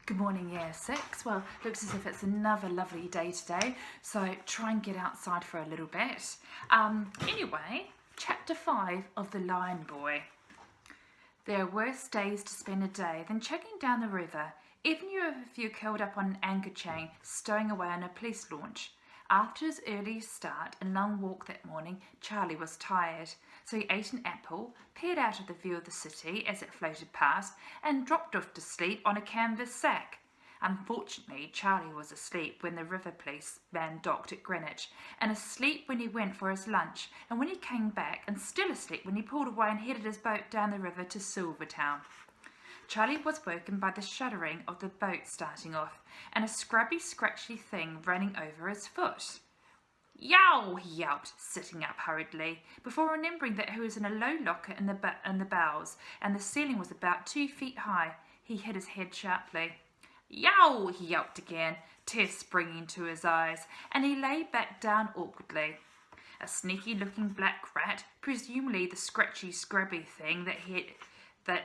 Good morning, Year 6. Well, looks as if it's another lovely day today, so try and get outside for a little bit. Anyway, Chapter 5 of The Lion Boy. There are worse days to spend a day than chugging down the river, even if you're curled up on an anchor chain, stowing away on a police launch. After his early start and long walk that morning, Charlie was tired, so he ate an apple, peered out of the view of the city as it floated past, and dropped off to sleep on a canvas sack. Unfortunately, Charlie was asleep when the river police man docked at Greenwich, and asleep when he went for his lunch, and when he came back, and still asleep when he pulled away and headed his boat down the river to Silvertown. Charlie was woken by the shuddering of the boat starting off, and a scrubby, scratchy thing running over his foot. "Yow!" he yelped, sitting up hurriedly, before remembering that he was in a low locker in the bows, and the ceiling was about 2 feet high. He hit his head sharply. "Yow!" he yelped again, tears springing to his eyes, and he lay back down awkwardly. A sneaky-looking black rat, presumably the scratchy, scrubby thing that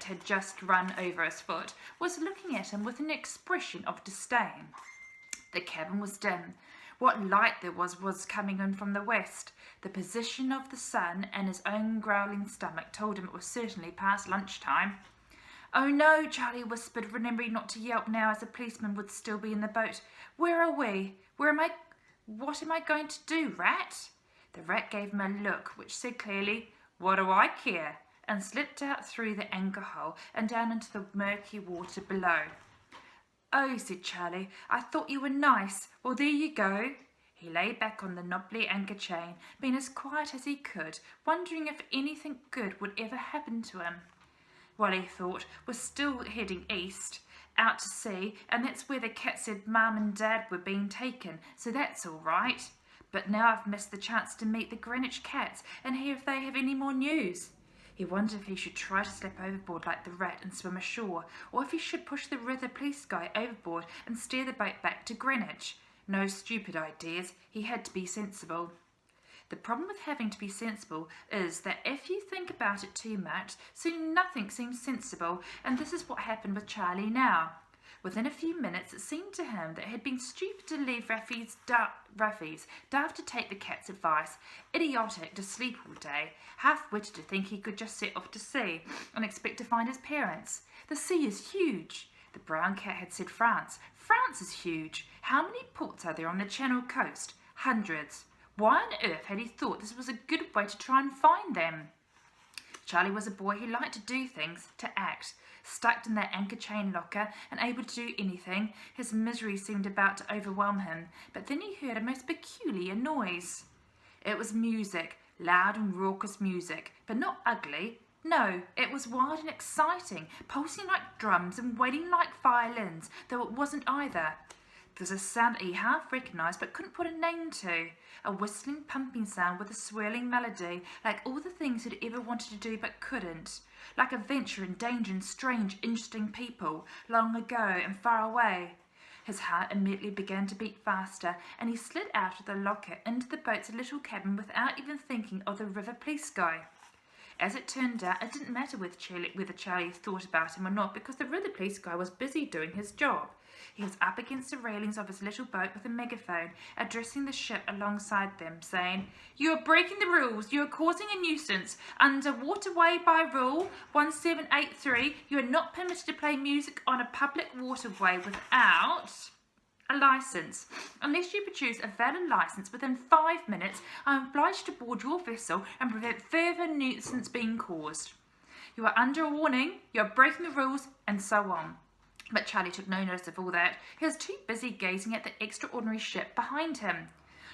had just run over his foot, was looking at him with an expression of disdain. The cabin was dim. What light there was coming in from the west. The position of the sun and his own growling stomach told him it was certainly past lunchtime. "Oh no," Charlie whispered, remembering not to yelp now as the policeman would still be in the boat. "Where are we? What am I going to do, Rat?" The rat gave him a look which said clearly, "What do I care?" and slipped out through the anchor hole and down into the murky water below. "Oh," said Charlie, "I thought you were nice. Well, there you go." He lay back on the knobbly anchor chain, being as quiet as he could, wondering if anything good would ever happen to him. Well, he thought, we're still heading east, out to sea, and that's where the cat said Mum and Dad were being taken, so that's all right. But now I've missed the chance to meet the Greenwich cats and hear if they have any more news. He wondered if he should try to slip overboard like the rat and swim ashore, or if he should push the river police guy overboard and steer the boat back to Greenwich. No stupid ideas. He had to be sensible. The problem with having to be sensible is that if you think about it too much, soon nothing seems sensible, and this is what happened with Charlie now. Within a few minutes, it seemed to him that it had been stupid to leave Raffy's daft to take the cat's advice, idiotic to sleep all day, half-witted to think he could just set off to sea and expect to find his parents. The sea is huge. The brown cat had said France. France is huge. How many ports are there on the Channel coast? Hundreds. Why on earth had he thought this was a good way to try and find them? Charlie was a boy who liked to do things, to act. Stuck in that anchor chain locker and able to do anything, his misery seemed about to overwhelm him, but then he heard a most peculiar noise. It was music, loud and raucous music, but not ugly. No, it was wild and exciting, pulsing like drums and wailing like violins, though it wasn't either. There was a sound that he half recognised but couldn't put a name to. A whistling, pumping sound with a swirling melody, like all the things he'd ever wanted to do but couldn't. Like adventure and danger and strange, interesting people, long ago and far away. His heart immediately began to beat faster, and he slid out of the locker into the boat's little cabin without even thinking of the river police guy. As it turned out, it didn't matter whether Charlie thought about him or not, because the river police guy was busy doing his job. He was up against the railings of his little boat with a megaphone, addressing the ship alongside them, saying, "You are breaking the rules. You are causing a nuisance. Under Waterway by Rule 1783, you are not permitted to play music on a public waterway without a licence. Unless you produce a valid licence within 5 minutes, I am obliged to board your vessel and prevent further nuisance being caused. You are under a warning, you are breaking the rules," and so on. But Charlie took no notice of all that. He was too busy gazing at the extraordinary ship behind him.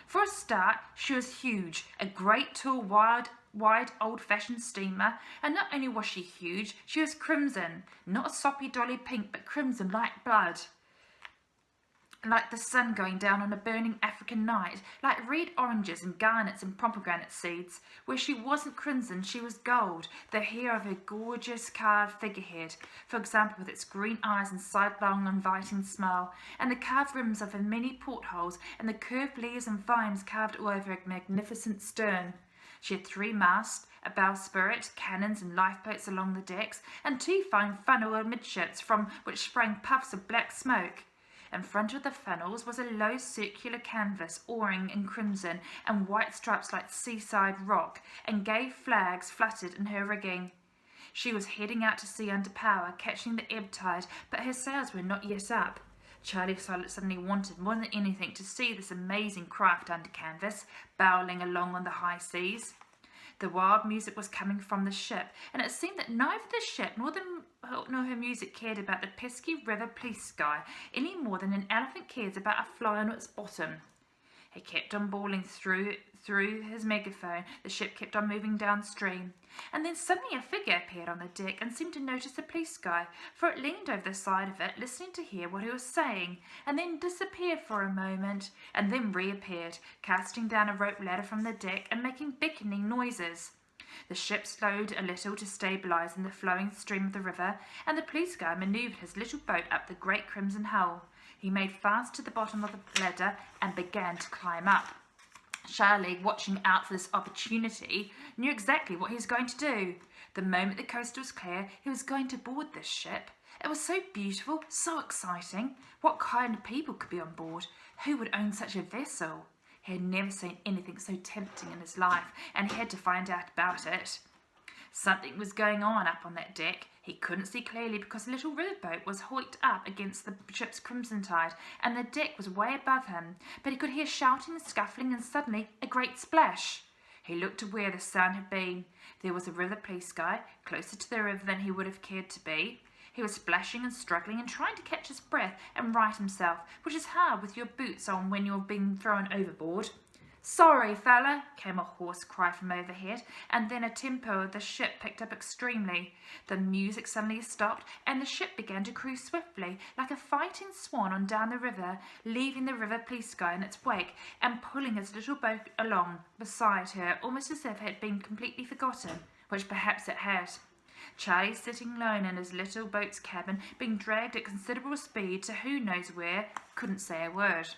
For a start, she was huge, a great, tall, wide, old-fashioned steamer, and not only was she huge, she was crimson, not a soppy dolly pink, but crimson like blood. Like the sun going down on a burning African night, like red oranges and garnets and pomegranate seeds. Where she wasn't crimson, she was gold, the hair of her gorgeous carved figurehead, for example, with its green eyes and sidelong inviting smile, and the carved rims of her many portholes, and the curved leaves and vines carved all over her magnificent stern. She had 3 masts, a bowsprit, cannons and lifeboats along the decks, and 2 fine funnel amidships from which sprang puffs of black smoke. In front of the funnels was a low circular canvas, oaring in crimson and white stripes like seaside rock, and gay flags fluttered in her rigging. She was heading out to sea under power, catching the ebb tide, but her sails were not yet up. Charlie suddenly wanted more than anything to see this amazing craft under canvas, bowling along on the high seas. The wild music was coming from the ship, and it seemed that neither the ship nor her music cared about the pesky river police sky any more than an elephant cares about a fly on its bottom. He kept on bawling through his megaphone. The ship kept on moving downstream, and then suddenly a figure appeared on the deck and seemed to notice the police guy, for it leaned over the side of it, listening to hear what he was saying, and then disappeared for a moment, and then reappeared, casting down a rope ladder from the deck and making beckoning noises. The ship slowed a little to stabilise in the flowing stream of the river, and the police guy manoeuvred his little boat up the great crimson hull. He made fast to the bottom of the ladder and began to climb up. Charlie, watching out for this opportunity, knew exactly what he was going to do. The moment the coast was clear, he was going to board this ship. It was so beautiful, so exciting. What kind of people could be on board? Who would own such a vessel? He had never seen anything so tempting in his life, and he had to find out about it. Something was going on up on that deck. He couldn't see clearly because the little riverboat was hoiked up against the ship's crimson tide, and the deck was way above him, but he could hear shouting and scuffling, and suddenly a great splash. He looked to where the sound had been. There was a river police guy, closer to the river than he would have cared to be. He was splashing and struggling and trying to catch his breath and right himself, which is hard with your boots on when you're being thrown overboard. "Sorry, fella," came a hoarse cry from overhead, and then a tempo of the ship picked up extremely. The music suddenly stopped, and the ship began to cruise swiftly, like a fighting swan on down the river, leaving the river police guy in its wake, and pulling his little boat along beside her, almost as if it had been completely forgotten, which perhaps it had. Charlie, sitting alone in his little boat's cabin, being dragged at considerable speed to who knows where, couldn't say a word.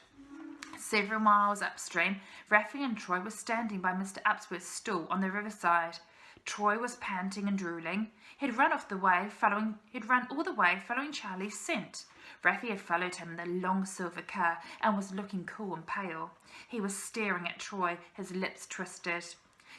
Several miles upstream, Raffy and Troy were standing by Mr. Upsworth's stool on the riverside. Troy was panting and drooling. He'd run all the way following Charlie's scent. Raffy had followed him in the long silver car and was looking cool and pale. He was staring at Troy, his lips twisted.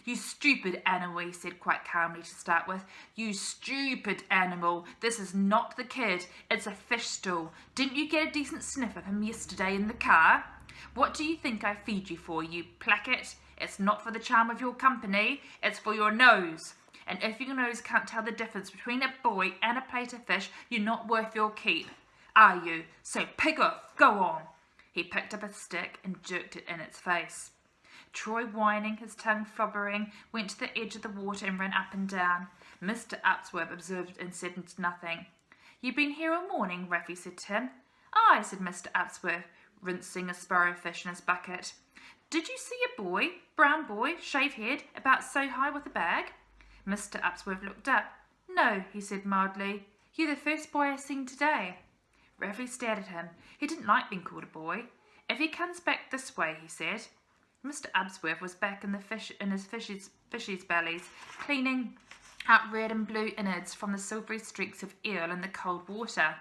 "You stupid animal," he said quite calmly to start with. "You stupid animal. This is not the kid. It's a fish stool. Didn't you get a decent sniff of him yesterday in the car? What do you think I feed you for, you placket? It's not for the charm of your company. It's for your nose. And if your nose can't tell the difference between a boy and a plate of fish, you're not worth your keep. Are you? So pig off. Go on." He picked up a stick and jerked it in its face. Troy, whining, his tongue flobbering, went to the edge of the water and ran up and down. Mr. Upsworth observed and said nothing. "You've been here all morning?" Raffy said to him. "Aye," said Mr. Upsworth, rinsing a sparrowfish in his bucket. "Did you see a boy, brown boy, shave-haired, about so high with a bag?" Mr. Upsworth looked up. "No," he said mildly. "You're the first boy I've seen today." Raffy stared at him. He didn't like being called a boy. "If he comes back this way," he said. Mr. Upsworth was back in his fishes' bellies, cleaning out red and blue innards from the silvery streaks of eel in the cold water.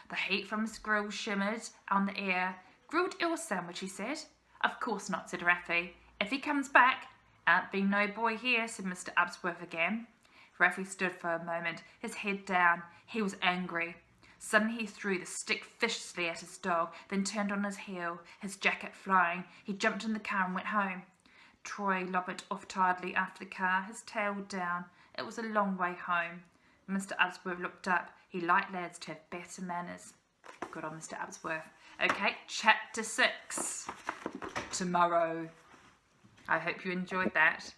The heat from his grill shimmered on the air. "Grilled eel sandwich," he said. "Of course not," said Raffy. "If he comes back—" "Ain't been no boy here," said Mr. Upsworth again. Raffy stood for a moment, his head down. He was angry. Suddenly he threw the stick viciously at his dog, then turned on his heel, his jacket flying. He jumped in the car and went home. Troy loppered off tiredly after the car, his tail down. It was a long way home. Mr. Upsworth looked up. He liked lads to have better manners. Good on Mr. Upsworth. Okay, chapter 6. Tomorrow. I hope you enjoyed that.